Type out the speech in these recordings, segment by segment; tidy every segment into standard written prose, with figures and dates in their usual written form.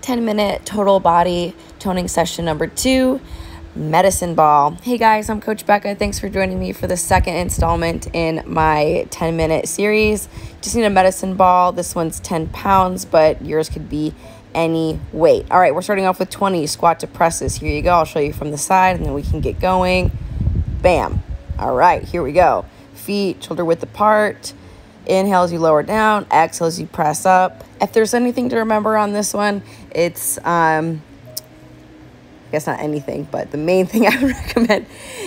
10-minute total body toning session number 2, medicine ball. Hey guys, I'm Coach Becca. Thanks for joining me for the second installment in my 10-minute series. Just need a medicine ball. This one's 10 pounds, but yours could be any weight. All right, we're starting off with 20 squat to presses. Here you go. I'll show you from the side, and then we can get going. Bam. All right, here we go. Feet shoulder width apart. Inhale as you lower down, exhale as you press up. If there's anything to remember on this one, it's, I guess not anything, but the main thing I would recommend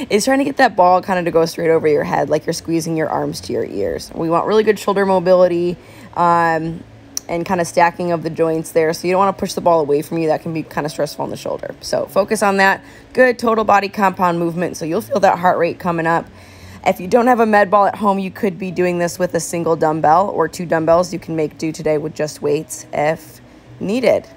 is trying to get that ball kind of to go straight over your head, like you're squeezing your arms to your ears. We want really good shoulder mobility and kind of stacking of the joints there. So you don't want to push the ball away from you. That can be kind of stressful on the shoulder. So focus on that. Good total body compound movement. So you'll feel that heart rate coming up. If you don't have a med ball at home, you could be doing this with a single dumbbell or 2 dumbbells. You can make do today with just weights if needed.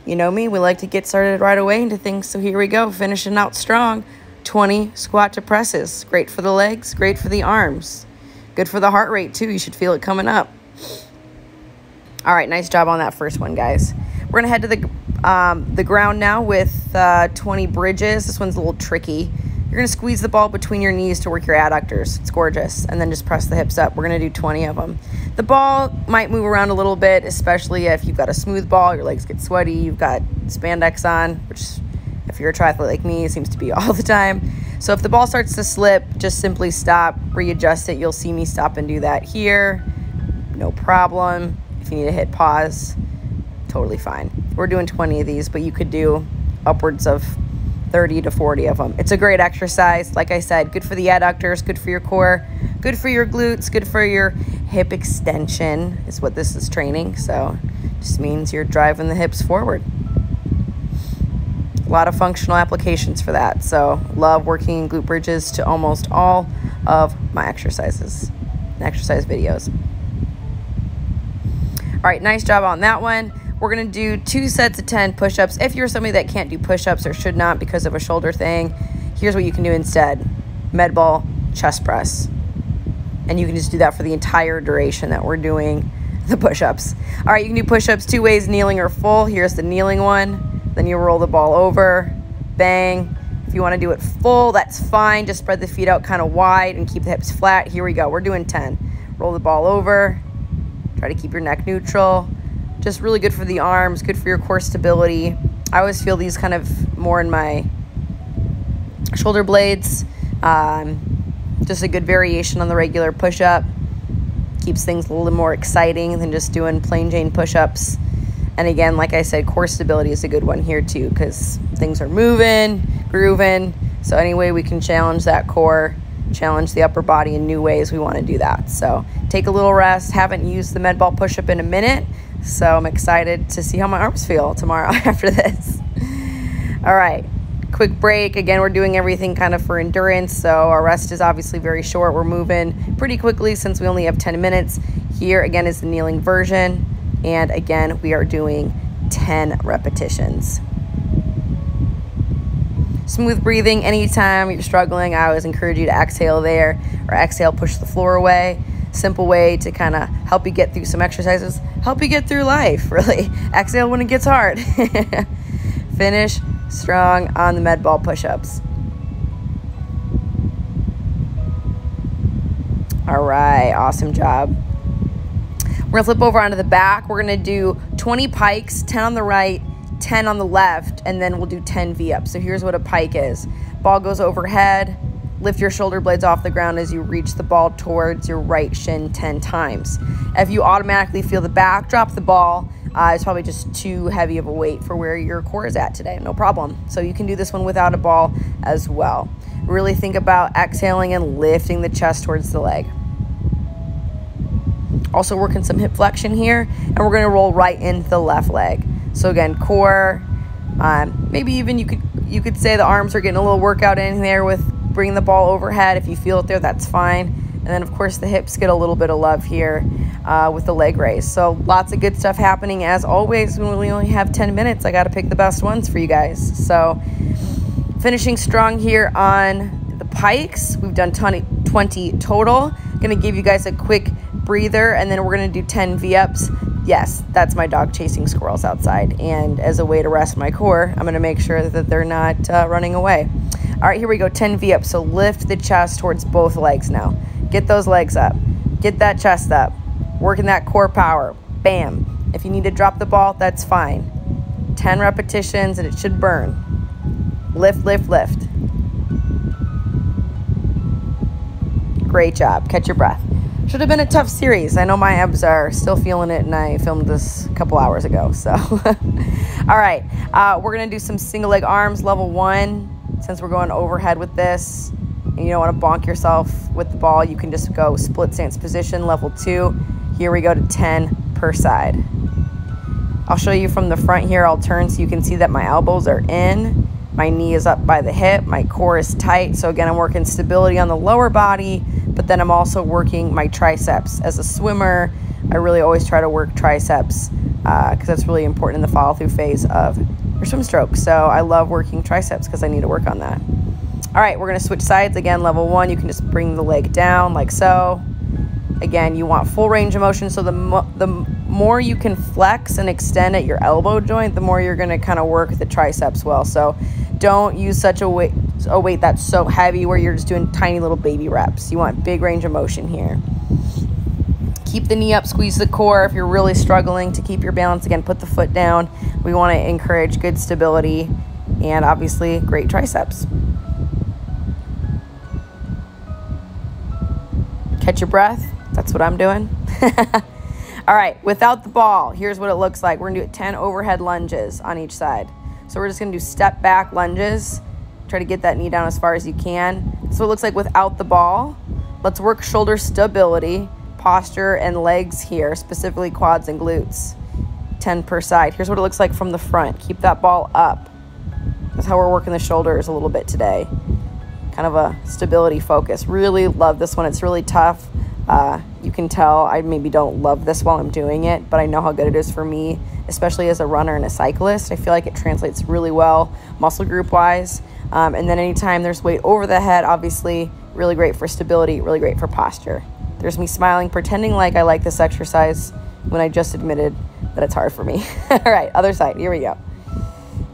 You know me, we like to get started right away into things. So here we go, finishing out strong. 20 squat to presses. Great for the legs, great for the arms. Good for the heart rate too. You should feel it coming up. All right, nice job on that first one, guys. We're gonna head to the ground now with 20 bridges. This one's a little tricky. You're going to squeeze the ball between your knees to work your adductors. It's gorgeous. And then just press the hips up. We're going to do 20 of them. The ball might move around a little bit, especially if you've got a smooth ball, your legs get sweaty, you've got spandex on, which if you're a triathlete like me, it seems to be all the time. So if the ball starts to slip, just simply stop, readjust it. You'll see me stop and do that here. No problem. If you need to hit pause, totally fine. We're doing 20 of these, but you could do upwards of 30 to 40 of them. It's a great exercise. Like I said, good for the adductors, good for your core, good for your glutes, good for your hip extension is what this is training. So just means you're driving the hips forward. A lot of functional applications for that. So love working in glute bridges to almost all of my exercises and exercise videos. All right, nice job on that one. We're going to do 2 sets of 10 push-ups. If you're somebody that can't do push-ups or should not because of a shoulder thing, here's what you can do instead. Med ball, chest press. And you can just do that for the entire duration that we're doing the push-ups. All right, you can do push-ups 2 ways, kneeling or full. Here's the kneeling one. Then you roll the ball over. Bang. If you want to do it full, that's fine. Just spread the feet out kind of wide and keep the hips flat. Here we go. We're doing 10. Roll the ball over. Try to keep your neck neutral. Just really good for the arms, good for your core stability. I always feel these kind of more in my shoulder blades. Just a good variation on the regular push-up. Keeps things a little more exciting than just doing plain Jane push-ups. And again, like I said, core stability is a good one here too because things are moving, grooving. So any way we can challenge that core, challenge the upper body in new ways, we want to do that. So take a little rest. Haven't used the med ball push-up in a minute. So I'm excited to see how my arms feel tomorrow after this. All right, quick break. Again, we're doing everything kind of for endurance. So our rest is obviously very short. We're moving pretty quickly since we only have 10 minutes. Here again is the kneeling version. And again, we are doing 10 repetitions. Smooth breathing. Anytime you're struggling, I always encourage you to exhale there or exhale, push the floor away. Simple way to kind of help you get through some exercises, help you get through life, really. Exhale when it gets hard. Finish strong on the med ball push-ups. All right, awesome job. We're gonna flip over onto the back. We're gonna do 20 pikes, 10 on the right, 10 on the left, and then we'll do 10 V-ups. So here's what a pike is. Ball goes overhead. Lift your shoulder blades off the ground as you reach the ball towards your right shin 10 times. If you automatically feel the back drop the ball, it's probably just too heavy of a weight for where your core is at today. No problem. So you can do this one without a ball as well. Really think about exhaling and lifting the chest towards the leg. Also working some hip flexion here, and we're going to roll right into the left leg. So again, core, maybe even you could say the arms are getting a little workout in there with bringing the ball overhead. If you feel it there, that's fine. And then, of course, the hips get a little bit of love here with the leg raise. So lots of good stuff happening. As always, when we only have 10 minutes, I got to pick the best ones for you guys. So finishing strong here on the pikes. We've done 20 total. Going to give you guys a quick breather, and then we're going to do 10 V-ups, Yes, that's my dog chasing squirrels outside. And as a way to rest my core, I'm going to make sure that they're not running away. All right, here we go, 10 V-ups. So lift the chest towards both legs now. Get those legs up. Get that chest up. Working that core power. Bam. If you need to drop the ball, that's fine. 10 repetitions and it should burn. Lift, lift, lift. Great job. Catch your breath. Should have been a tough series. I know my abs are still feeling it, and I filmed this a couple hours ago. So, all right. We're going to do some single leg arms, level 1. Since we're going overhead with this, and you don't want to bonk yourself with the ball, you can just go split stance position, level 2. Here we go to 10 per side. I'll show you from the front here. I'll turn so you can see that my elbows are in. My knee is up by the hip. My core is tight. So again, I'm working stability on the lower body, but then I'm also working my triceps. As a swimmer, I really always try to work triceps because that's really important in the follow-through phase of your swim stroke. So I love working triceps because I need to work on that. All right, we're going to switch sides. Again, level 1, you can just bring the leg down like so. Again, you want full range of motion, so the more you can flex and extend at your elbow joint, the more you're going to kind of work the triceps well. So don't use such a weight that's so heavy where you're just doing tiny little baby reps. You want big range of motion here. Keep the knee up, squeeze the core. If you're really struggling to keep your balance, again, put the foot down. We want to encourage good stability and obviously great triceps. Catch your breath. That's what I'm doing. All right, without the ball, here's what it looks like. We're gonna do 10 overhead lunges on each side. So we're just gonna do step back lunges. Try to get that knee down as far as you can. So it looks like without the ball. Let's work shoulder stability, posture, and legs here, specifically quads and glutes. 10 per side. Here's what it looks like from the front. Keep that ball up. That's how we're working the shoulders a little bit today. Kind of a stability focus. Really love this one. It's really tough. You can tell I maybe don't love this while I'm doing it, but I know how good it is for me, especially as a runner and a cyclist. I feel like it translates really well muscle group wise. And then anytime there's weight over the head, obviously really great for stability, really great for posture. There's me smiling, pretending like I like this exercise when I just admitted that it's hard for me. All right, other side, here we go.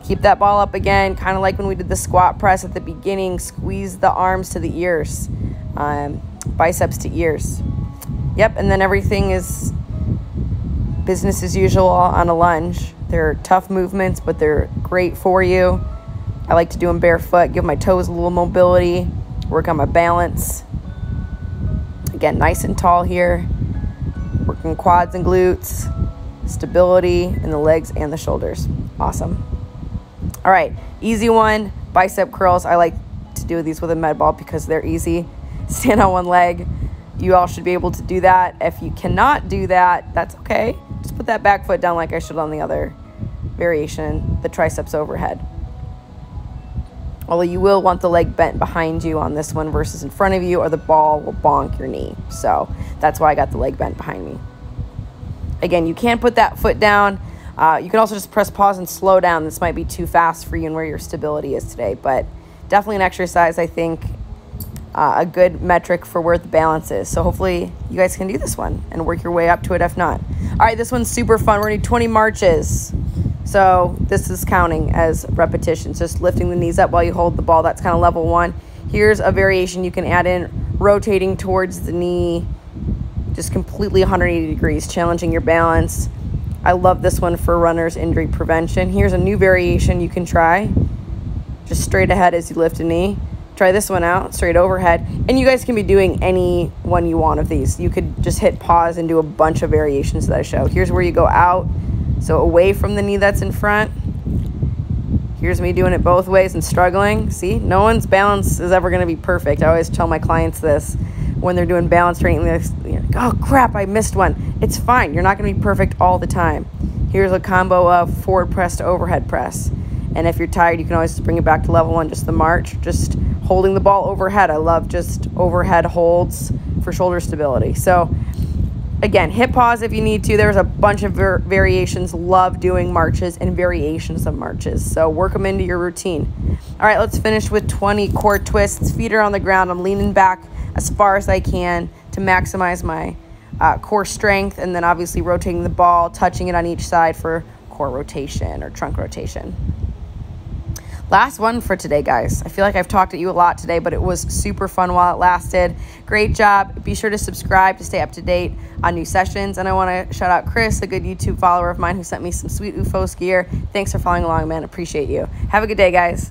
Keep that ball up again, kind of like when we did the squat press at the beginning. Squeeze the arms to the ears, biceps to ears. Yep, and then everything is business as usual on a lunge. They're tough movements, but they're great for you. I like to do them barefoot, give my toes a little mobility, work on my balance. Again, nice and tall here. Working quads and glutes, stability in the legs and the shoulders. Awesome. All right, easy one, bicep curls. I like to do these with a med ball because they're easy. Stand on one leg. You all should be able to do that. If you cannot do that, that's okay. Just put that back foot down like I showed on the other variation, the triceps overhead. Although you will want the leg bent behind you on this one versus in front of you, or the ball will bonk your knee. So that's why I got the leg bent behind me. Again, you can't put that foot down. You can also just press pause and slow down. This might be too fast for you and where your stability is today, but definitely an exercise, I think, a good metric for where the balance is. So hopefully you guys can do this one and work your way up to it if not. All right, this one's super fun. We're gonna do 20 marches. So this is counting as repetitions, just lifting the knees up while you hold the ball. That's kind of level 1. Here's a variation you can add in, rotating towards the knee, just completely 180 degrees, challenging your balance. I love this one for runners' injury prevention. Here's a new variation you can try, just straight ahead as you lift a knee. Try this one out, straight overhead. And you guys can be doing any one you want of these. You could just hit pause and do a bunch of variations that I showed. Here's where you go out, so away from the knee that's in front. Here's me doing it both ways and struggling. See, no one's balance is ever gonna be perfect. I always tell my clients this when they're doing balance training. They're like, oh crap, I missed one. It's fine, you're not gonna be perfect all the time. Here's a combo of forward press to overhead press. And if you're tired, you can always bring it back to level 1, just the march, just holding the ball overhead. I love just overhead holds for shoulder stability. So again, hit pause if you need to. There's a bunch of variations. Love doing marches and variations of marches. So work them into your routine. All right, let's finish with 20 core twists. Feet are on the ground. I'm leaning back as far as I can to maximize my core strength, and then obviously rotating the ball, touching it on each side for core rotation or trunk rotation. Last one for today, guys. I feel like I've talked at you a lot today, but it was super fun while it lasted. Great job. Be sure to subscribe to stay up to date on new sessions. And I want to shout out Chris, a good YouTube follower of mine who sent me some sweet UFOS gear. Thanks for following along, man. Appreciate you. Have a good day, guys.